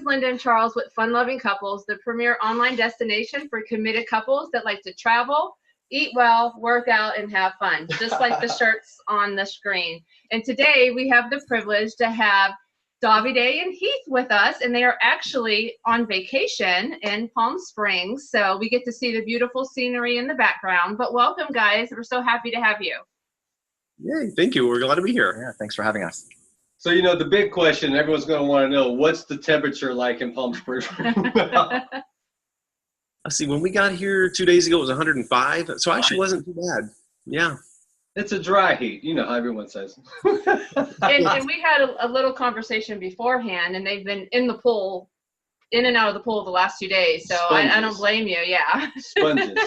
Linda and Charles with Fun Loving Couples, the premier online destination for committed couples that like to travel, eat well, work out, and have fun, just like the shirts on the screen. And today we have the privilege to have Davide and Heath with us, and they are actually on vacation in Palm Springs. So we get to see the beautiful scenery in the background. But welcome, guys. We're so happy to have you. Yay, thank you. We're glad to be here. Yeah, thanks for having us. So, you know, the big question everyone's going to want to know, what's the temperature like in Palm Springs? Let's see, when we got here 2 days ago, it was 105. So actually wasn't too bad. Yeah. It's a dry heat. You know how everyone says. And we had a little conversation beforehand, and they've been in the pool, in and out of the pool the last 2 days. So I don't blame you. Yeah. Sponges.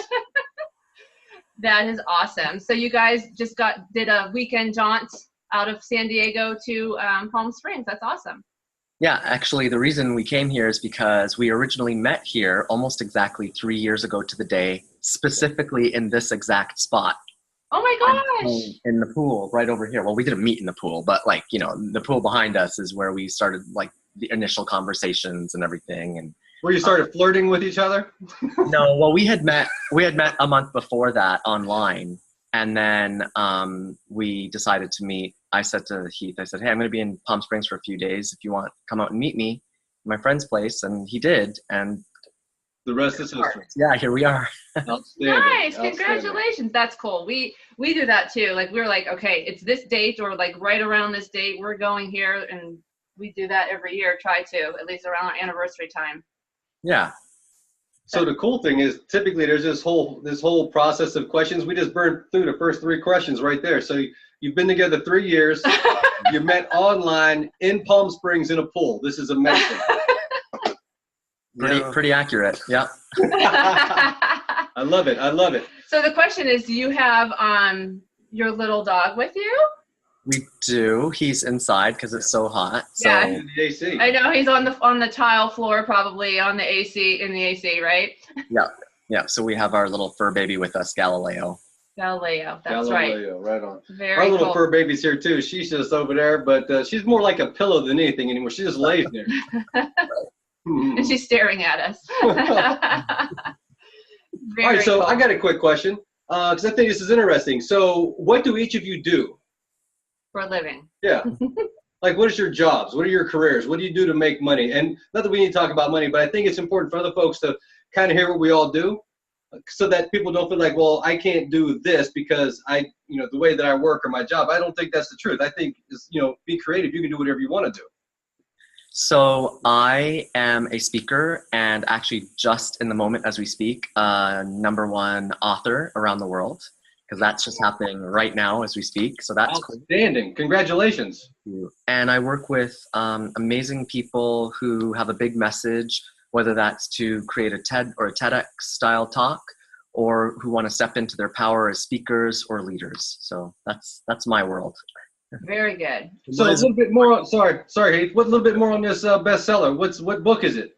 That is awesome. So you guys just did a weekend jaunt out of San Diego to Palm Springs. That's awesome. Yeah, actually, the reason we came here is because we originally met here almost exactly 3 years ago to the day, specifically in this exact spot. Oh my gosh! In the pool right over here. Well, we didn't meet in the pool, but like, you know, the pool behind us is where we started like the initial conversations and everything. And where you started flirting with each other? No, well, we had met a month before that online. And then we decided to meet. I said to Heath, I said, hey, I'm going to be in Palm Springs for a few days. If you want, come out and meet me at my friend's place. And he did. And the rest is history. Yeah, here we are. Nice. Congratulations. That's cool. We do that too. Like, we're like, okay, it's this date or like right around this date, we're going here. And we do that every year, try to, at least around our anniversary time. Yeah. So the cool thing is, typically there's this whole process of questions. We just burned through the first 3 questions right there. So you've been together 3 years. You met online in Palm Springs in a pool. This is amazing. Pretty accurate. Yeah. I love it. I love it. So the question is, do you have your little dog with you? We do. He's inside because it's so hot. So. Yeah. In the AC. I know he's on the tile floor, probably on the AC, right? Yeah. Yeah. So we have our little fur baby with us, Galileo. That's Galileo, right on. Very Our little cool. fur baby's here too. She's just over there, but she's more like a pillow than anything anymore. She just lays there. And she's staring at us. All right, so cool. I got a quick question because I think this is interesting. So what do each of you do? For a living. Yeah. Like, what is your jobs? What are your careers? What do you do to make money? And not that we need to talk about money, but I think it's important for other folks to kind of hear what we all do so that people don't feel like, well, I can't do this because the way that I work or my job. I don't think that's the truth. I think, be creative. You can do whatever you want to do. So I am a speaker and actually just in the moment as we speak, #1 author around the world. Because that's just happening right now as we speak. So that's outstanding. Cool. Congratulations. And I work with amazing people who have a big message, whether that's to create a TED or a TEDx style talk, or who want to step into their power as speakers or leaders. So that's my world. Very good. So a little bit more. Sorry, Heath. What a little bit more on this bestseller? What book is it?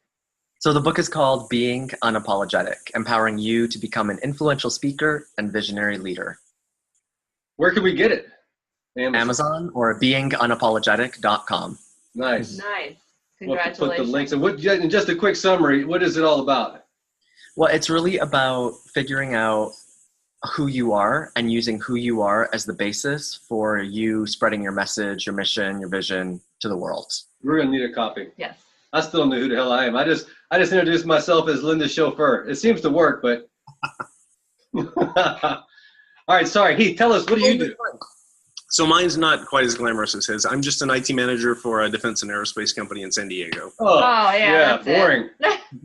So the book is called Being Unapologetic, empowering you to become an influential speaker and visionary leader. Where can we get it? Amazon or beingunapologetic.com. Nice. Nice. We'll Congratulations. put the links. And just a quick summary, what is it all about? Well, it's really about figuring out who you are and using who you are as the basis for you spreading your message, your mission, your vision to the world. We're going to need a copy. Yes. I still don't know who the hell I am. I just introduced myself as Linda's chauffeur. It seems to work, but. All right, sorry. Heath, tell us, what do you do? So mine's not quite as glamorous as his. I'm just an IT manager for a defense and aerospace company in San Diego. Oh yeah, boring.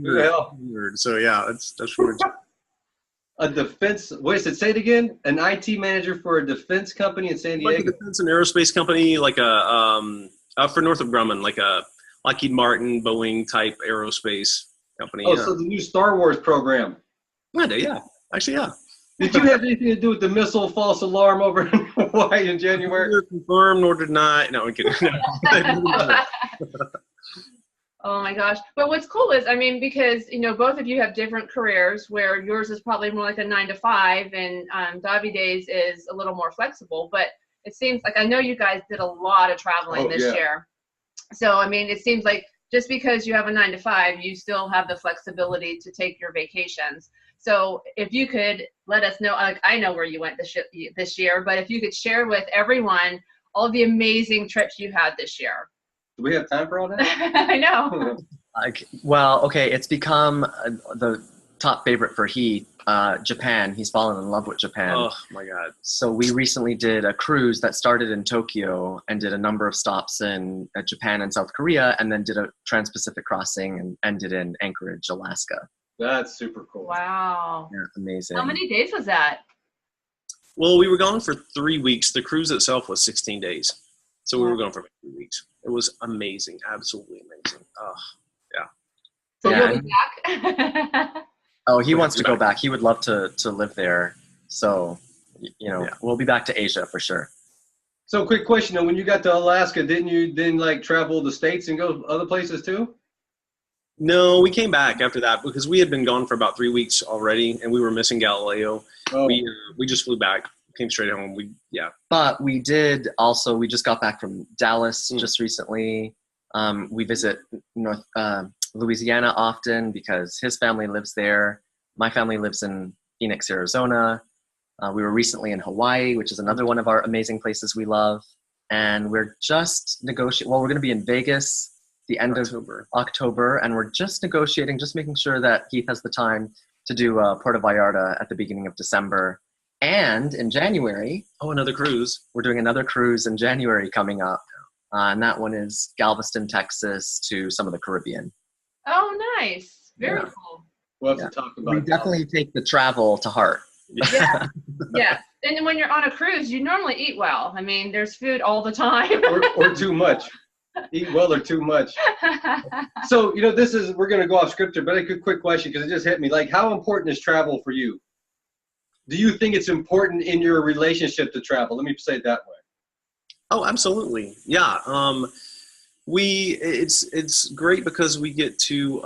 Who the hell? So yeah, that's weird. A defense, say it again? An IT manager for a defense company in San Diego? Like a defense and aerospace company, like for Northrop Grumman, like a Lockheed Martin, Boeing type aerospace company. Oh, yeah. so the new Star Wars program. Yeah. Actually, yeah. Did you have anything to do with the missile false alarm over in Hawaii in January? Neither confirmed nor denied. No, I'm kidding. Oh my gosh. But what's cool is, because, both of you have different careers where yours is probably more like a 9 to 5 and Davide's is a little more flexible. But it seems like, I know you guys did a lot of traveling this year. So, it seems like just because you have a 9 to 5, you still have the flexibility to take your vacations. So if you could let us know, like, I know where you went this year, but if you could share with everyone all the amazing trips you had this year. Do we have time for all that? I know. Well, okay, it's become the top favorite for Heath, Japan. He's fallen in love with Japan. Oh my God. So we recently did a cruise that started in Tokyo and did a number of stops in Japan and South Korea, and then did a trans-Pacific crossing and ended in Anchorage, Alaska. That's super cool. Wow. Yeah, amazing. How many days was that? Well, we were gone for 3 weeks. The cruise itself was 16 days. So we were gone for 3 weeks. It was amazing. Absolutely amazing. Oh, yeah. So Yeah. you'll be back? Oh, he wants to go back. He would love to live there. So, we'll be back to Asia for sure. So quick question though, when you got to Alaska, didn't you then like travel the States and go other places too? No, we came back after that because we had been gone for about 3 weeks already, and we were missing Galileo. Oh. We just flew back, came straight home. But we just got back from Dallas just recently. We visit North Louisiana often because his family lives there. My family lives in Phoenix, Arizona. We were recently in Hawaii, which is another one of our amazing places we love. And we're just negotiating. Well, we're going to be in Vegas the end of October, and we're just negotiating, just making sure that Heath has the time to do Puerto Vallarta at the beginning of December. And in January, Another cruise. we're doing another cruise in January coming up. And that one is Galveston, Texas to some of the Caribbean. Oh, nice. Very cool. We'll have to talk about We definitely take the travel to heart. Yeah. Yeah. And when you're on a cruise, you normally eat well. I mean, there's food all the time. or too much. Eat well or too much. So, we're going to go off script here, but a quick question because it just hit me. Like, how important is travel for you? Do you think it's important in your relationship to travel? Let me say it that way. Oh, absolutely. Yeah. It's great because we get to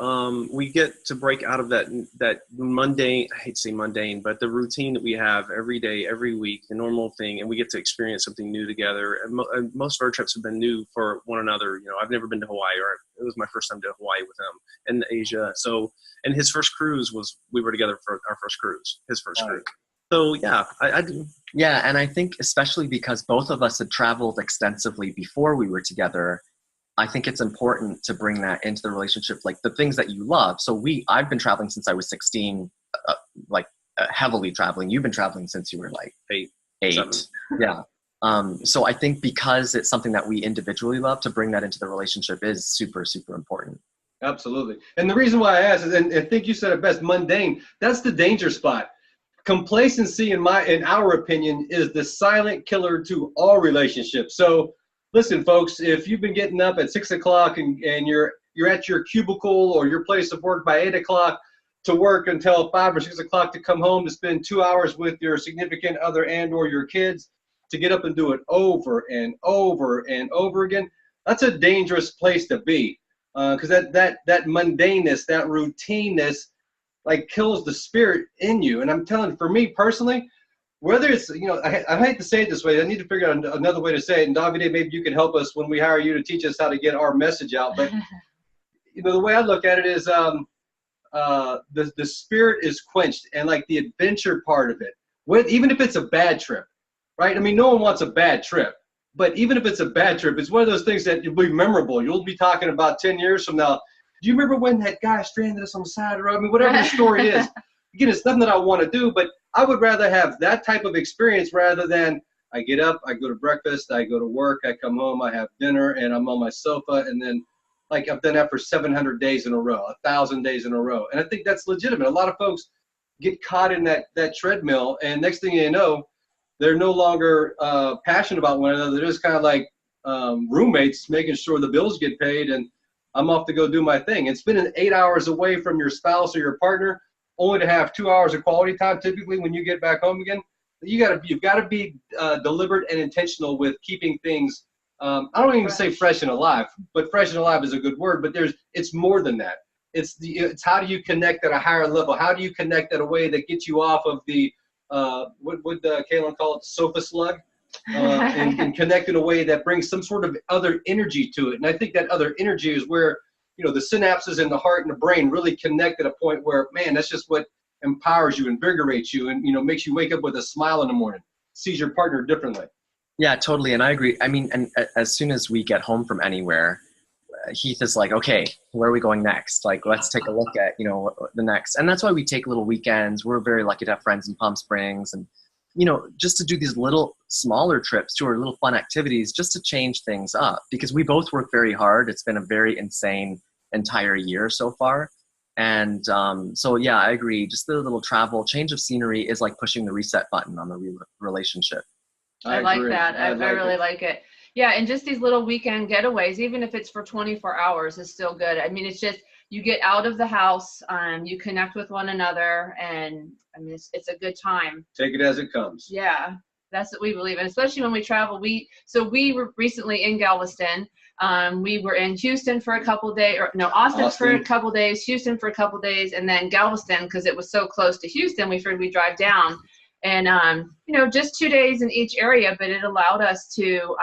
break out of that mundane, I hate to say mundane, but the routine that we have every day, every week, the normal thing, and we get to experience something new together. And most of our trips have been new for one another. I've never been to Hawaii, or it was my first time to Hawaii with him, and Asia. So, and his first cruise we were together for our first cruise, his first cruise. So yeah, I do. Yeah, and I think especially because both of us had traveled extensively before we were together, I think it's important to bring that into the relationship, like the things that you love. So I've been traveling since I was 16, heavily traveling. You've been traveling since you were like eight. 7. Yeah. So I think because it's something that we individually love, to bring that into the relationship is super, super important. Absolutely. And the reason why I asked is, and I think you said it best, mundane, that's the danger spot. Complacency, in our opinion, is the silent killer to all relationships. So listen, folks, if you've been getting up at 6 o'clock and you're at your cubicle or your place of work by 8 o'clock to work until 5 or 6 o'clock to come home to spend 2 hours with your significant other and or your kids, to get up and do it over and over and over again, that's a dangerous place to be, because that mundaneness, that routineness, like kills the spirit in you. And I'm telling you, for me personally, whether it's, I hate to say it this way, I need to figure out another way to say it. And Davide, maybe you can help us when we hire you to teach us how to get our message out. But, the way I look at it is the spirit is quenched, and like the adventure part of it, even if it's a bad trip, right? I mean, no one wants a bad trip. But even if it's a bad trip, it's one of those things that will be memorable. You'll be talking about 10 years from now. Do you remember when that guy stranded us on the side of the road? I mean, whatever the story is. Again, it's nothing that I want to do, but I would rather have that type of experience rather than I get up, I go to breakfast, I go to work, I come home, I have dinner, and I'm on my sofa, and then like I've done that for 700 days in a row, 1,000 days in a row. And I think that's legitimate. A lot of folks get caught in that treadmill, and next thing you know, they're no longer passionate about one another. They're just kind of like roommates making sure the bills get paid, and I'm off to go do my thing. And spending 8 hours away from your spouse or your partner, only to have 2 hours of quality time typically when you get back home again. You've got to be deliberate and intentional with keeping things. I don't even say fresh and alive, but fresh and alive is a good word. But it's more than that. It's how do you connect at a higher level? How do you connect at a way that gets you off of the what would Kaylin call it, sofa slug, and connect in a way that brings some sort of other energy to it. And I think that other energy is where you know, the synapses in the heart and the brain really connect at a point where, man, that's just what empowers you, invigorates you, and, you know, makes you wake up with a smile in the morning, sees your partner differently. Yeah, totally. And I agree. I mean, and as soon as we get home from anywhere, Heath is like, okay, where are we going next? Like, let's take a look at, you know, the next. And that's why we take little weekends. We're very lucky to have friends in Palm Springs, and, you know, just to do these little smaller trips to our little fun activities, just to change things up, because we both work very hard. It's been a very insane entire year so far. And so, yeah, I agree. Just the little travel, change of scenery is like pushing the reset button on the relationship. I like that. I really like it. Yeah, and just these little weekend getaways, even if it's for 24 hours, is still good. I mean, it's just, you get out of the house, you connect with one another, and I mean, it's a good time. Take it as it comes. Yeah, that's what we believe in, especially when we travel. We were recently in Galveston. We were in Houston for a couple days, Austin for a couple days, Houston for a couple days, and then Galveston, because it was so close to Houston, we figured we'd drive down. And, you know, just 2 days in each area, but it allowed us to,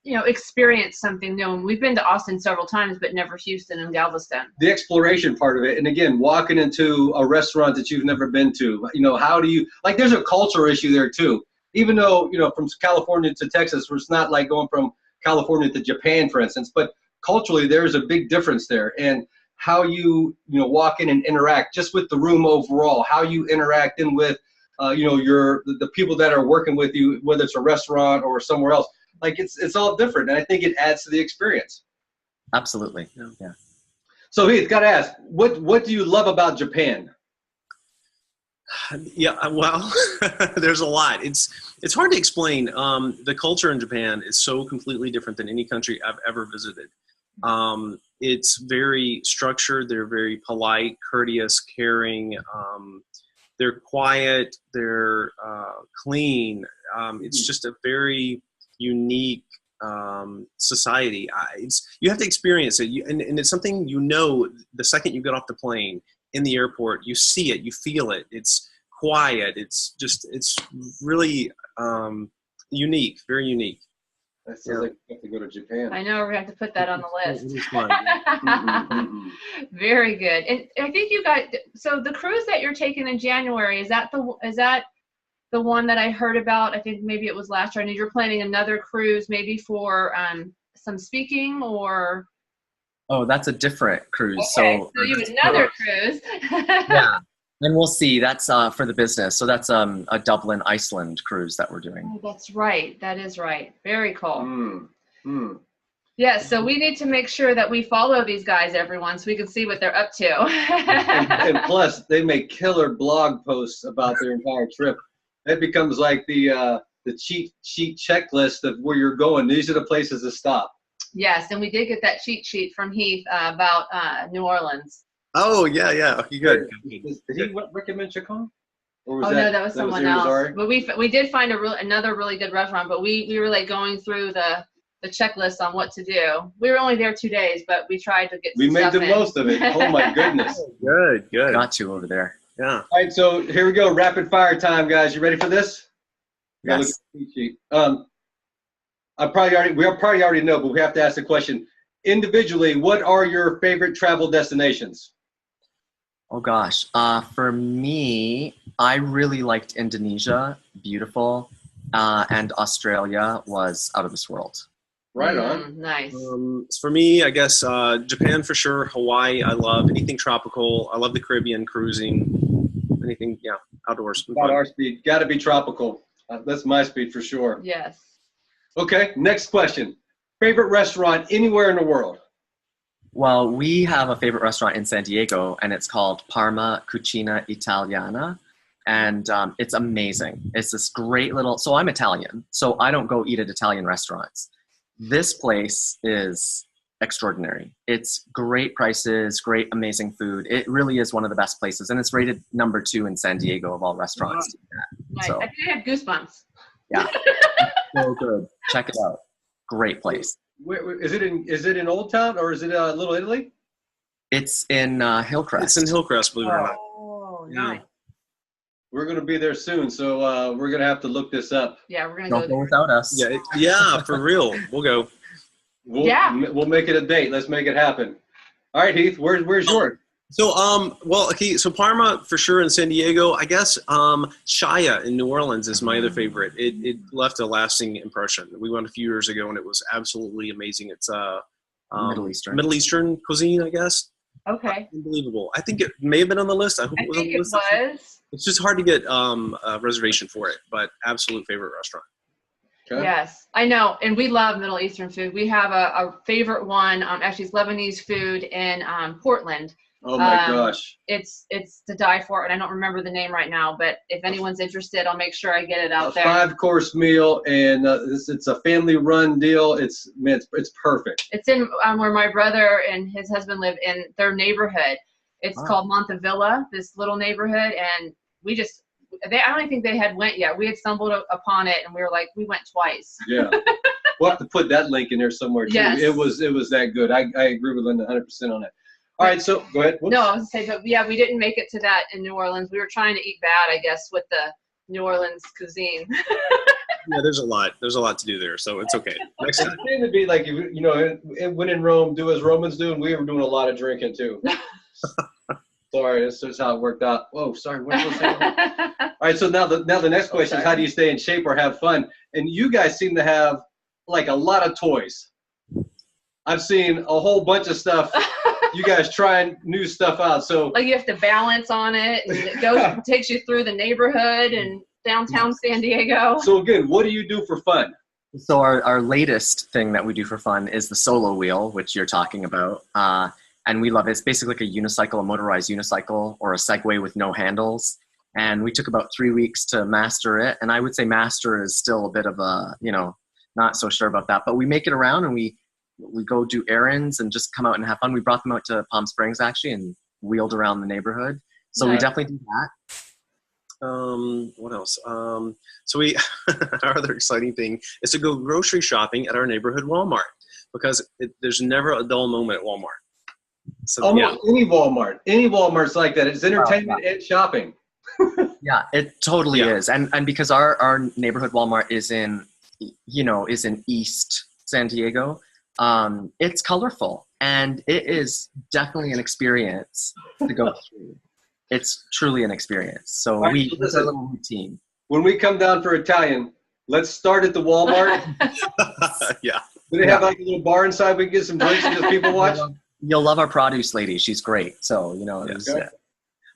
you know, experience something new. And we've been to Austin several times, but never Houston and Galveston. The exploration part of it. And again, walking into a restaurant that you've never been to, you know, how do you, like, there's a culture issue there too. Even though, you know, from California to Texas, it's not like going from California to Japan, for instance, but culturally there's a big difference there. And how you know, walk in and interact just with the room overall, how you interact in with, you know, the people that are working with you, whether it's a restaurant or somewhere else, like it's all different. And I think it adds to the experience. Absolutely. Yeah. So Heath, got to ask, what do you love about Japan? Yeah, well, there's a lot. It's hard to explain. The culture in Japan is so completely different than any country I've ever visited. It's very structured. They're very polite, courteous, caring. They're quiet, they're clean. It's just a very unique society. You have to experience it. And it's something, you know, the second you get off the plane, in the airport, you see it, you feel it. It's quiet. It's really unique, very unique. That sounds like you have to go to Japan. I know, we're going to have to put that on the list. It is fun. Yeah. Very good. And I think you got, so the cruise that you're taking in January, is that the one that I heard about? I think maybe it was last year. And you're planning another cruise maybe for some speaking, or? Oh, that's a different cruise. Okay, so you have another cruise. Yeah. And we'll see. That's for the business. So that's a Dublin, Iceland cruise that we're doing. Oh, that's right. That is right. Very cool. Yeah, so we need to make sure that we follow these guys, everyone, so we can see what they're up to. and plus, they make killer blog posts about their entire trip. That becomes like the cheat sheet checklist of where you're going. These are the places to stop. Yes, and we did get that cheat sheet from Heath about New Orleans. Oh, yeah. Okay, good. Did he recommend Chacon? No, that was someone else. But we did find another really good restaurant, but we were like going through the checklist on what to do. We were only there 2 days, but we tried to get some made the in. most of it. Oh my goodness. Good. Got to over there. Yeah. All right, so here we go. Rapid fire time, guys. You ready for this? Yes. We probably already know, but we have to ask the question. Individually, what are your favorite travel destinations? Oh gosh. For me, I really liked Indonesia. Beautiful. And Australia was out of this world. Right on. Nice. For me, I guess Japan for sure. Hawaii, I love anything tropical. I love the Caribbean, cruising, anything, outdoors. About our speed. Got to be tropical. That's my speed for sure. Yes. Okay, next question. Favorite restaurant anywhere in the world? Well, we have a favorite restaurant in San Diego, and it's called Parma Cucina Italiana. And it's amazing. It's this great little, so I'm Italian, so I don't go eat at Italian restaurants. This place is extraordinary. It's great prices, great, amazing food. It really is one of the best places. And it's rated number 2 in San Diego of all restaurants. Nice. So, I think I have goosebumps. Yeah. So good. Check it out. Great place. Where, is it in Old Town or is it Little Italy? It's in Hillcrest. It's in Hillcrest, believe it or not. Oh, Yeah. nice. We're going to be there soon, so we're going to have to look this up. Yeah, we're going to Don't go go there. without us. Yeah, for real. We'll go. We'll make it a date. Let's make it happen. All right, Heath, where's yours? So, well, okay, so Parma for sure in San Diego. I guess Shaya in New Orleans is my other favorite. It left a lasting impression. We went a few years ago, and it was absolutely amazing. It's Middle Eastern cuisine, I guess. Okay. Unbelievable. I think it may have been on the list. I hope it was on the list. Was. It's just hard to get a reservation for it, but absolute favorite restaurant. Okay. Yes, I know. And we love Middle Eastern food. We have a favorite one. Actually, it's Lebanese food in Portland. Oh my gosh. It's to die for, and I don't remember the name right now, but if anyone's interested, I'll make sure I get it out there. 5-course meal, and it's a family-run deal. It's perfect. It's in where my brother and his husband live in their neighborhood. It's called Montevilla, this little neighborhood, and I don't even think they had went yet. We had stumbled upon it, and we were like, we went twice. Yeah. We'll have to put that link in there somewhere too. Yes. It was that good. I agree with Linda 100% on that. All right, so go ahead. Whoops. No, I was gonna say, but yeah, we didn't make it to that in New Orleans. We were trying to eat bad, I guess, with the New Orleans cuisine. Yeah, there's a lot to do there, so it's okay. Next time. It seemed to be like, when in Rome, do as Romans do, and we were doing a lot of drinking too. Sorry, that's just how it worked out. Whoa, sorry. What was that? All right, so now the next question is, how do you stay in shape or have fun? And you guys seem to have like a lot of toys. I've seen a whole bunch of stuff. You guys trying new stuff out. So like you have to balance on it, and it takes you through the neighborhood and downtown San Diego. So again, what do you do for fun? So our latest thing that we do for fun is the solo wheel, which you're talking about. And we love it. It's basically like a unicycle, a motorized unicycle, or a Segway with no handles. And we took about 3 weeks to master it. And I would say master is still a bit of a, not so sure about that. But we make it around, and we go do errands and just come out and have fun. We brought them out to Palm Springs, actually, and wheeled around the neighborhood. So we definitely do that. What else? So our other exciting thing is to go grocery shopping at our neighborhood Walmart, because there's never a dull moment at Walmart. So, almost any Walmart's like that. It's entertainment and shopping. Yeah, it totally is. And because our neighborhood Walmart is in East San Diego, it's colorful, and it is definitely an experience to go through. It's truly an experience. So it's a little routine. When we come down for Italian, let's start at the Walmart. Yeah. Do they have like a little bar inside we can get some drinks and just people watch? You'll love our produce lady. She's great. So,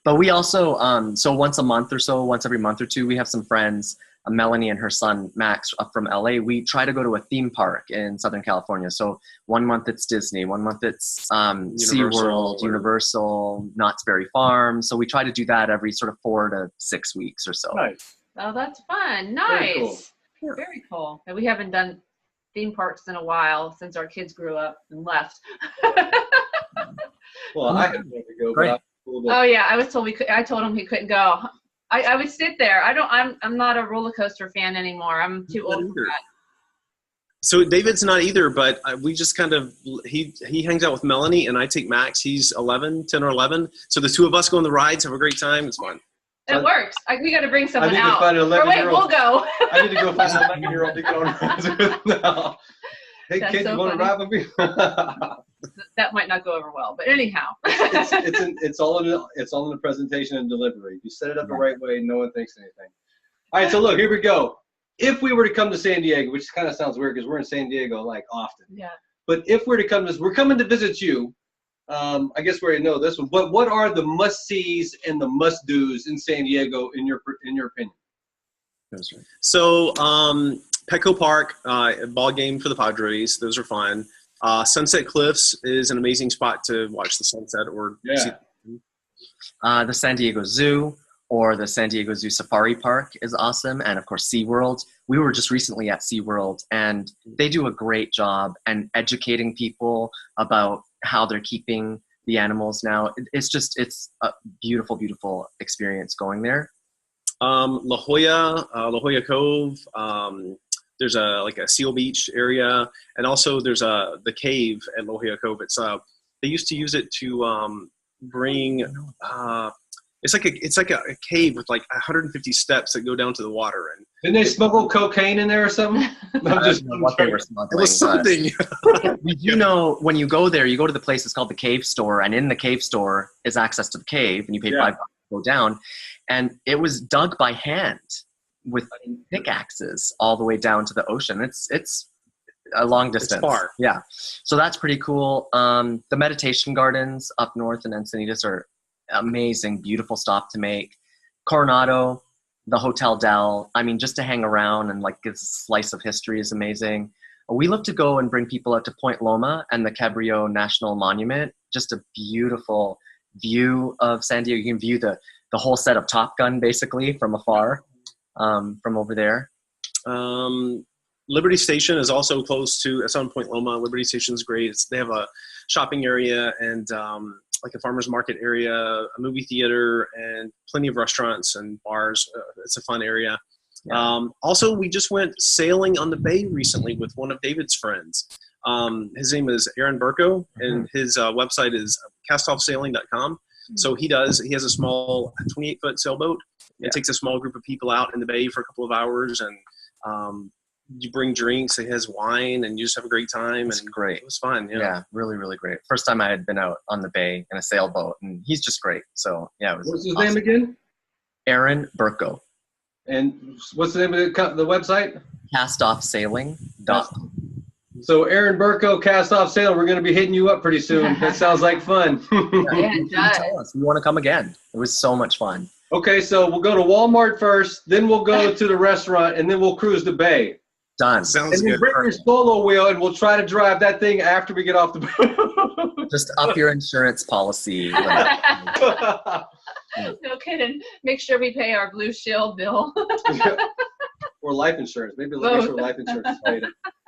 but we also, so once every month or two, we have some friends, Melanie and her son, Max, up from LA. We try to go to a theme park in Southern California. So 1 month it's Disney, 1 month it's SeaWorld, Universal, Knott's Berry Farm. So we try to do that every sort of 4 to 6 weeks or so. Nice. Oh, that's fun. Nice. Very cool. And we haven't done theme parks in a while since our kids grew up and left. Well, I could never go, but oh yeah, I was told I told him he couldn't go. I would sit there. I'm not a roller coaster fan anymore. I'm too old for that. So David's not either, but we just kind of, he hangs out with Melanie, and I take Max. He's 10 or 11. So the two of us go on the rides, have a great time. It's fun. It works. We got to bring someone out. To find an 11-year-old. We'll go. I need to go find an 11-year-old to get on rides with now. Hey, kid, you want to ride with me? That might not go over well, but anyhow. it's all in the presentation and delivery. If you set it up the right way, no one thinks anything. All right, so look, here we go. If we were to come to San Diego, which kind of sounds weird because we're in San Diego like often. Yeah. But if we're to come we're coming to visit you. I guess we already know this one. But what are the must-sees and the must-dos in San Diego in your opinion? That's right. So Petco Park, ball game for the Padres. Those are fun. Sunset Cliffs is an amazing spot to watch the sunset or see. The San Diego Zoo or the San Diego Zoo Safari Park is awesome. And of course, SeaWorld. We were just recently at SeaWorld, and they do a great job and educating people about how they're keeping the animals now. It's a beautiful, beautiful experience going there. La Jolla Cove. There's a Seal Beach area, and also there's the cave at La Jolla Cove. It's they used to use it to bring It's like a cave with like 150 steps that go down to the water. And didn't they smuggle cocaine in there or something? I don't know what they were smuggling. it was something. You know, when you go there, you go to the place, it's called the cave store, and in the cave store is access to the cave, and you pay $5 to go down. And it was dug by hand with pickaxes all the way down to the ocean. It's a long distance. It's far. Yeah. So that's pretty cool. The meditation gardens up north in Encinitas are amazing, beautiful stop to make. Coronado, the Hotel Del, I mean, just to hang around and like get a slice of history is amazing. We love to go and bring people out to Point Loma and the Cabrillo National Monument. Just a beautiful view of San Diego. You can view the whole set of Top Gun basically from afar, from over there. Liberty Station is also close to, it's on Point Loma. Liberty Station is great. They have a shopping area and like a farmer's market area, a movie theater, and plenty of restaurants and bars. It's a fun area. Yeah. Also, we just went sailing on the bay recently with one of David's friends. His name is Aaron Burko, and his website is castoffsailing.com. So he has a small 28-foot sailboat. It takes a small group of people out in the bay for a couple of hours, and you bring drinks. It has wine, and you just have a great time. It's great. It was fun. Yeah, really, really great. First time I had been out on the bay in a sailboat, and he's just great. So yeah, it was. What's his awesome. name again? Aaron Burko. And what's the name of the website? Castoffsailing.com. So Aaron Burko, Cast Off Sailing, we're going to be hitting you up pretty soon. That sounds like fun. Yeah, it does. Tell us we want to come again. It was so much fun. Okay, so we'll go to Walmart first, then we'll go to the restaurant, and then we'll cruise the bay. Done. Sounds And then good. bring your solo wheel, and we'll try to drive that thing after we get off the boat. Just up your insurance policy. No kidding. Make sure we pay our Blue Shield bill. Or life insurance. Maybe make sure life insurance is paid.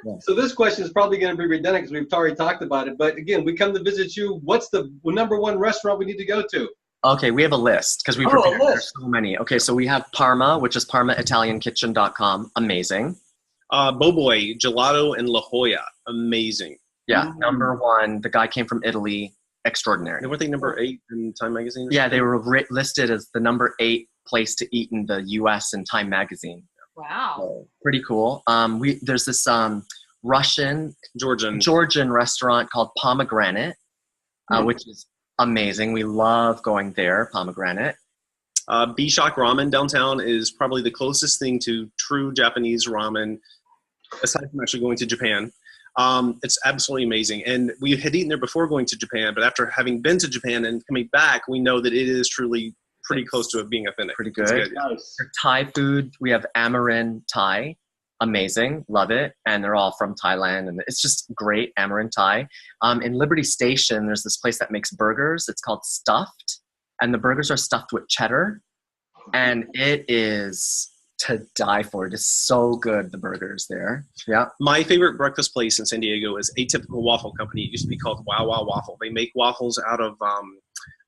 Yeah. So this question is probably going to be redundant because we've already talked about it. But again, we come to visit you. What's the number one restaurant we need to go to? Okay, we have a list because we prepared. There's so many. Okay, so we have Parma, which is parmaitaliankitchen.com. Amazing. Boboy, Gelato, and La Jolla. Amazing. Yeah, number one. The guy came from Italy. Extraordinary. Weren't they number 8 in Time Magazine? Yeah, they were listed as the number 8 place to eat in the U.S. in Time Magazine. Wow. So, pretty cool. There's this Georgian restaurant called Pomegranate, which is amazing. We love going there, Pomegranate. B-Shock Ramen downtown is probably the closest thing to true Japanese ramen, aside from actually going to Japan. It's absolutely amazing. And we had eaten there before going to Japan, but after having been to Japan and coming back, we know that it is truly pretty close to it being authentic. Pretty good. Nice. For Thai food, we have Amarin Thai. Amazing. Love it. And they're all from Thailand. And it's just great, Amarin Thai. In Liberty Station, there's this place that makes burgers. It's called Stuffed. And the burgers are stuffed with cheddar. And it is to die for. It is so good, the burgers there. Yeah. My favorite breakfast place in San Diego is Atypical Waffle Company. It used to be called Wow Wow Waffle. They make waffles out of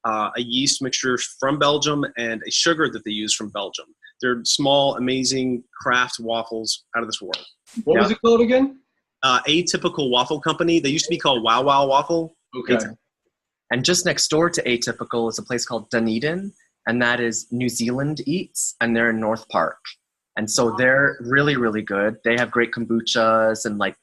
a yeast mixture from Belgium and a sugar that they use from Belgium. They're small, amazing craft waffles out of this world. What was it called again? Atypical Waffle Company. They used to be called Wow Wow Waffle. Okay. And just next door to Atypical is a place called Dunedin, and that is New Zealand Eats, and they're in North Park. And so they're really, really good. They have great kombuchas and like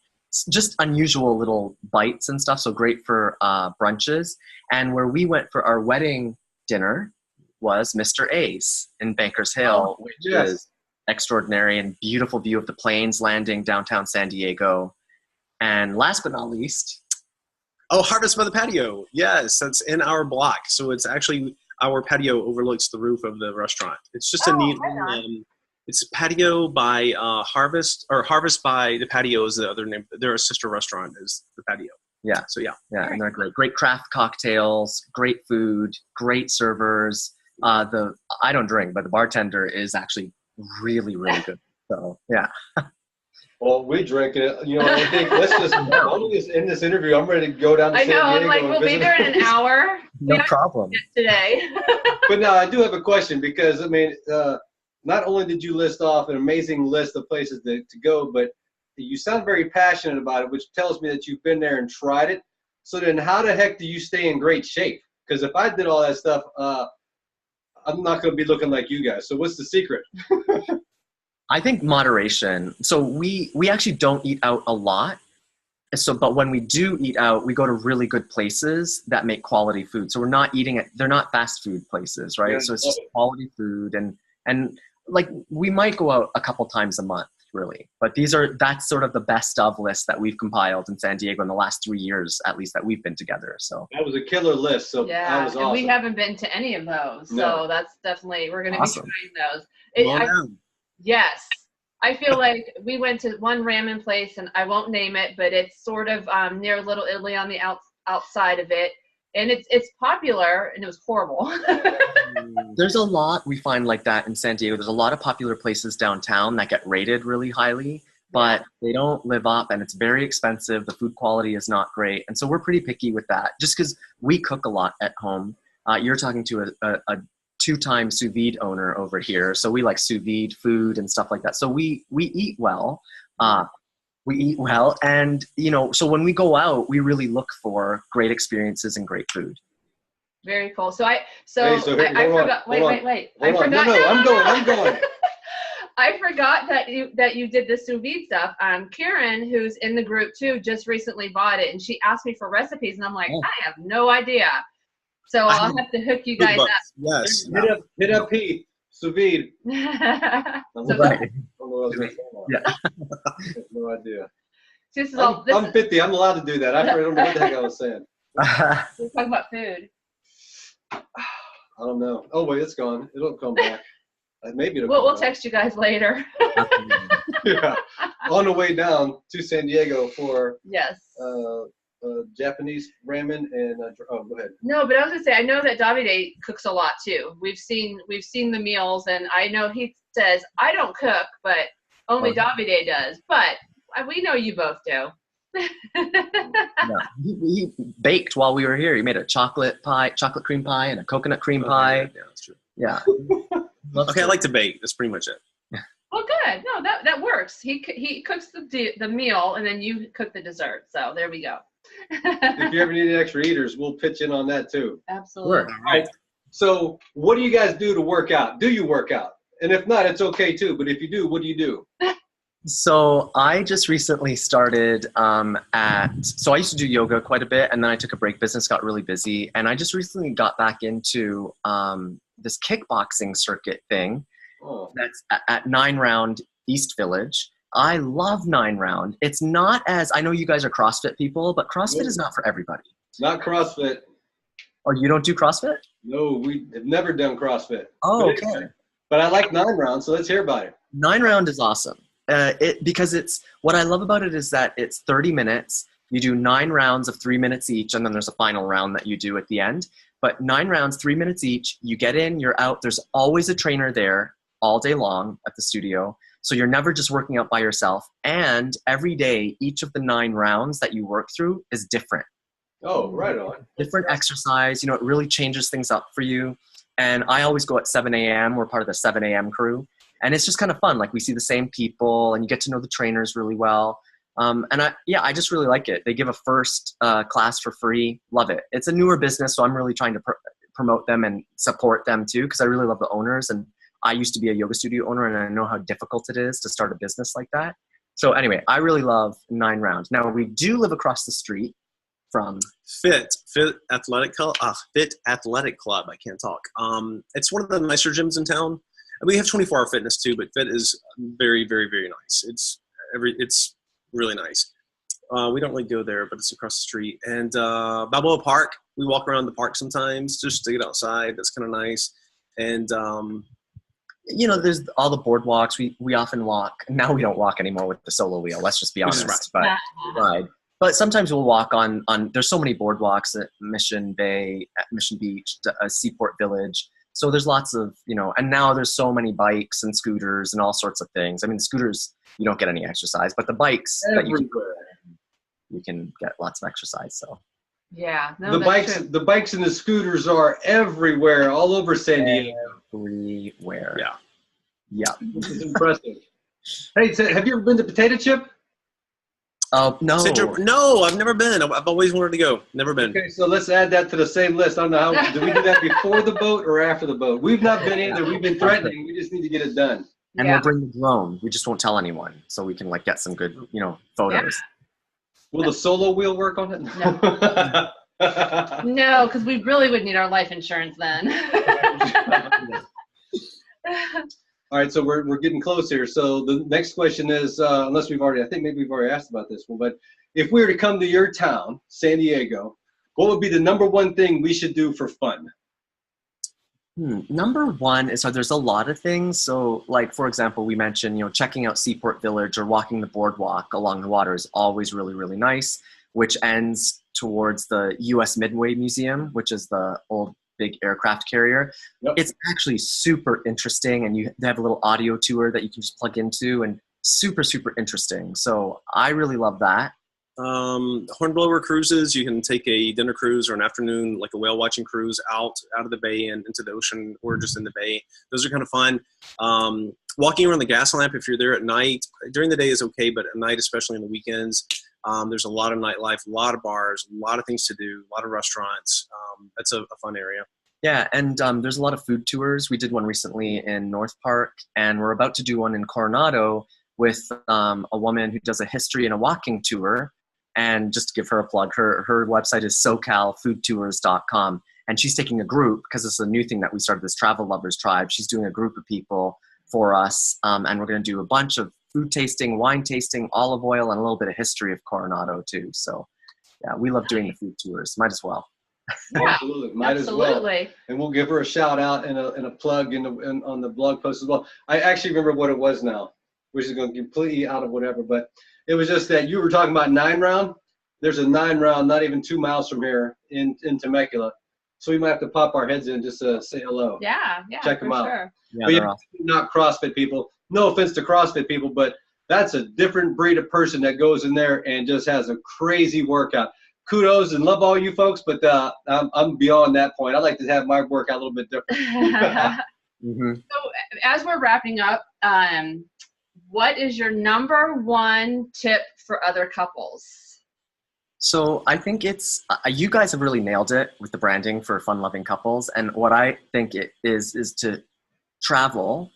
just unusual little bites and stuff. So great for brunches. And where we went for our wedding dinner was Mr. A's in Bankers Hill, which is extraordinary and beautiful view of the planes landing downtown San Diego. And last but not least, Harvest by the Patio. Yes, that's in our block. So it's actually our patio overlooks the roof of the restaurant. It's just a neat it's Patio by Harvest, or Harvest by the Patio is the other name. Their sister restaurant is the Patio. Yeah. So yeah. Yeah, and they're great. Great craft cocktails, great food, great servers. I don't drink, but the bartender is actually really, really good. So yeah. Well, we drink it. You know, I think let's just end this interview. I'm ready to go down to San Diego. I know, like we'll be there in an hour. No problem. Today. But now I do have a question because, I mean, not only did you list off an amazing list of places to go, but you sound very passionate about it, which tells me that you've been there and tried it. So then how the heck do you stay in great shape? Because if I did all that stuff, I'm not going to be looking like you guys. So what's the secret? I think moderation. So we actually don't eat out a lot. So, but when we do eat out, we go to really good places that make quality food. So we're not eating it. They're not fast food places, right? Yeah, so it's just quality food, and like we might go out a couple times a month, really. But that's sort of the best of list that we've compiled in San Diego in the last 3 years, at least, that we've been together. So that was a killer list. So yeah, that was awesome. and we haven't been to any of those, so that's definitely, we're going to Awesome. be trying those. Yes. I feel like we went to one ramen place, and I won't name it, but it's sort of near Little Italy on the outside of it. And it's popular, and it was horrible. There's a lot we find like that in San Diego. There's a lot of popular places downtown that get rated really highly, but they don't live up, and it's very expensive. The food quality is not great. And so we're pretty picky with that, just because we cook a lot at home. You're talking to a 2-time sous vide owner over here. So we like sous vide food and stuff like that. So we eat well. And, so when we go out, we really look for great experiences and great food. Very cool. So I forgot. Wait. I forgot. No, I'm going. I forgot that you did the sous vide stuff. Karen, who's in the group too, just recently bought it, and she asked me for recipes, and I'm like, I have no idea. So I'll have to hook you guys up. Yes. Hit up Pete, sous vide. Right. Yeah. No idea. This is I'm 50. I'm allowed to do that. I don't know what the heck I was saying. We're talking about food. I don't know. Oh wait, it's gone. It'll come back. Maybe it'll. We'll text you guys later. Yeah. On the way down to San Diego for Japanese ramen and go ahead. No, but I was gonna say, I know that Davide cooks a lot too. We've seen the meals, and I know he says I don't cook, but only Davide does. But we know you both do. He baked while we were here. He made a chocolate cream pie, and a coconut cream pie. Yeah, that's true. Yeah. Okay, I like to bake. That's pretty much it. Well, good. No, that works. He cooks the meal, and then you cook the dessert. So there we go. If you ever need any extra eaters, we'll pitch in on that too. Absolutely. Sure. All right. So what do you guys do to work out? Do you work out? And if not, it's okay too. But if you do, what do you do? So I just recently started so I used to do yoga quite a bit, and then I took a break. Business got really busy, and I just recently got back into this kickboxing circuit thing that's at 9 Round East Village. I love 9 Round. It's not as, I know you guys are CrossFit people, but CrossFit is not for everybody. Not CrossFit. Oh, you don't do CrossFit? No, we have never done CrossFit. Oh, okay. But I like 9 Round, so let's hear about it. 9 Round is awesome. Because what I love about it is that it's 30 minutes. You do 9 rounds of 3 minutes each, and then there's a final round that you do at the end. But 9 rounds, 3 minutes each. You get in, you're out. There's always a trainer there all day long at the studio. So you're never just working out by yourself. And every day, each of the 9 rounds that you work through is different. Oh, right on. Different exercise. It really changes things up for you. And I always go at 7 a.m. We're part of the 7 a.m. crew. And it's just kind of fun. Like, we see the same people, and you get to know the trainers really well. And I just really like it. They give a first class for free. Love it. It's a newer business, so I'm really trying to promote them and support them too, because I really love the owners. And I used to be a yoga studio owner, and I know how difficult it is to start a business like that. So anyway, I really love 9 Round. Now, we do live across the street from Fit Athletic Club. Fit Athletic Club. I can't talk. It's one of the nicer gyms in town. We have 24-hour fitness too, but Fit is very, very, very nice. It's really nice. We don't really go there, but it's across the street. And Balboa Park, we walk around the park sometimes just to get outside. That's kind of nice. And there's all the boardwalks. We often walk. Now we don't walk anymore with the solo wheel. Let's just be honest. But ride. But sometimes we'll walk on. There's so many boardwalks at Mission Bay, at Mission Beach, Seaport Village. So there's lots of, and now there's so many bikes and scooters and all sorts of things. I mean, the scooters, you don't get any exercise, but the bikes that you can get lots of exercise. So yeah, the bikes and the scooters are everywhere, all over San Diego. Everywhere. Yeah. This is impressive. Hey, so have you ever been to Potato Chip? Oh, no. No, I've never been. I've always wanted to go. Never been. Okay, so let's add that to the same list. I don't know how. Do we do that before the boat or after the boat? We've not been either. We've been threatening. We just need to get it done. And we'll bring the drone. We just won't tell anyone, so we can like get some good, photos. Will the solo wheel work on it? No. No, because we really would need our life insurance then. All right, so we're getting close here. So the next question is, unless I think maybe we've already asked about this one, but if we were to come to your town, San Diego, what would be the number one thing we should do for fun? Number one is, there's a lot of things. So like, for example, we mentioned, checking out Seaport Village or walking the boardwalk along the water is always really, really nice, which ends towards the U.S. Midway Museum, which is the old big aircraft carrier. Yep. It's actually super interesting, and they have a little audio tour that you can just plug into, and super, super interesting. So I really love that. Hornblower cruises, you can take a dinner cruise or an afternoon, like a whale watching cruise out of the bay and into the ocean, or just in the bay. Those are kind of fun. Walking around the gas lamp, if you're there at night, during the day is okay, but at night, especially on the weekends, there's a lot of nightlife, a lot of bars, a lot of things to do, a lot of restaurants. That's a fun area. Yeah, and there's a lot of food tours. We did one recently in North Park, and we're about to do one in Coronado with a woman who does a history and a walking tour. And just to give her a plug, her website is socalfoodtours.com. And she's taking a group, because it's a new thing that we started, this Travel Lovers Tribe. She's doing a group of people for us. And we're going to do a bunch of food tasting, wine tasting, olive oil, and a little bit of history of Coronado too. So yeah, we love doing the food tours. Might as well. Yeah, absolutely. Might absolutely. As well. And we'll give her a shout out and a plug on the blog post as well. I actually remember what it was now, which is going completely out of whatever, but it was just that you were talking about 9-round. There's a 9-round, not even 2 miles from here in Temecula. So we might have to pop our heads in and just say hello. Yeah, check them out. Sure. Yeah, but awesome. Not CrossFit people. No offense to CrossFit people, but that's a different breed of person that goes in there and just has a crazy workout. Kudos and love all you folks, but I'm beyond that point. I like to have my workout a little bit different. Mm-hmm. So as we're wrapping up, what is your number one tip for other couples? So I think it's, you guys have really nailed it with the branding for fun-loving couples. And what I think it is to travel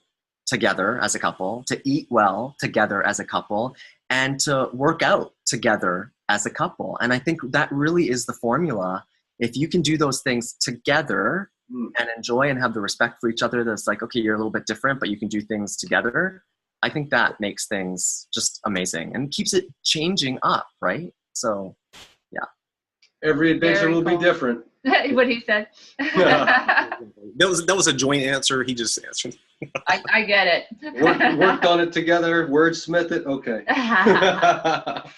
together as a couple, to eat well together as a couple, and to work out together as a couple. And I think that really is the formula. If you can do those things together and enjoy and have the respect for each other, that's like, okay, you're a little bit different, but you can do things together. I think that makes things just amazing and keeps it changing up, right? So, yeah. Every adventure will be different. What he said. That was a joint answer. He just answered. I get it. Worked on it together. Wordsmith it. Okay.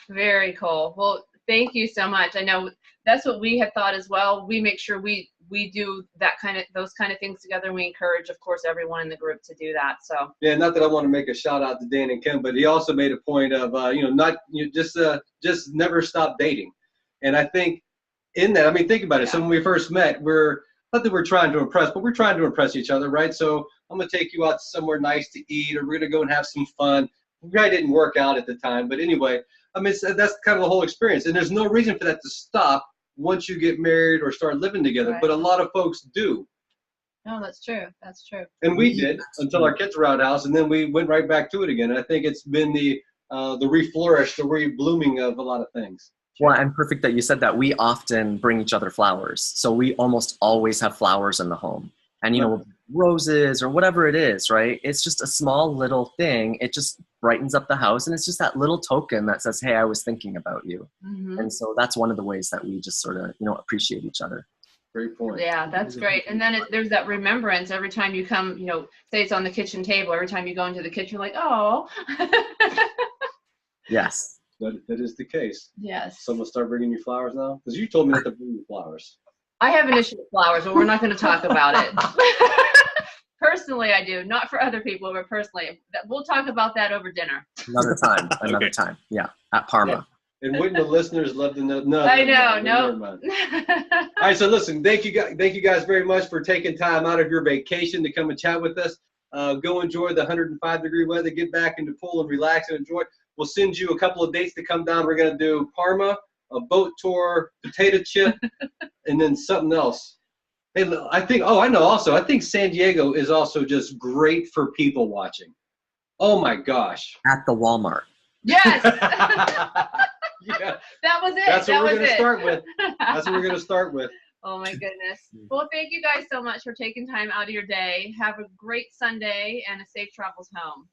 Very cool. Well, thank you so much. I know that's what we had thought as well. We make sure we do those kind of things together. And we encourage, of course, everyone in the group to do that. So yeah, not that I want to make a shout out to Dan and Kim, but he also made a point of just never stop dating. And I think in that, I mean, think about it. So when we first met, not that we're trying to impress, but we're trying to impress each other, right? So I'm going to take you out somewhere nice to eat, or we're going to go and have some fun. We probably didn't work out at the time, but anyway, I mean, that's kind of the whole experience. And there's no reason for that to stop once you get married or start living together. Right. But a lot of folks do. No, that's true. That's true. And we did until our kids were out of the house, and then we went right back to it again. And I think it's been the reflourish, the reblooming of a lot of things. Well, and perfect that you said that. We often bring each other flowers. So we almost always have flowers in the home. And, roses or whatever it is, right? It's just a small little thing. It just brightens up the house. And it's just that little token that says, hey, I was thinking about you. Mm-hmm. And so that's one of the ways that we just sort of, appreciate each other. Great point. Yeah, that's great. And then there's that remembrance every time you come, say it's on the kitchen table. Every time you go into the kitchen, you're like, oh. Yes. That is the case. Yes. Someone start bringing you flowers now? Because you told me not to bring you flowers. I have an issue with flowers, but we're not going to talk about it. Personally, I do. Not for other people, but personally. We'll talk about that over dinner. Another time. Yeah, at Parma. Yeah. And wouldn't the listeners love to know? No, I know. No. All right, so listen, thank you guys very much for taking time out of your vacation to come and chat with us. Go enjoy the 105-degree weather. Get back in the pool and relax and enjoy. We'll send you a couple of dates to come down. We're going to do Parma, a boat tour, potato chip, and then something else. Hey, I think, oh, I know also, I think San Diego is also just great for people watching. Oh my gosh. At the Walmart. Yes. Yeah. That was it. That's what that we're was going to it. start with. That's what we're going to start with. Oh my goodness. Well, thank you guys so much for taking time out of your day. Have a great Sunday and a safe travels home.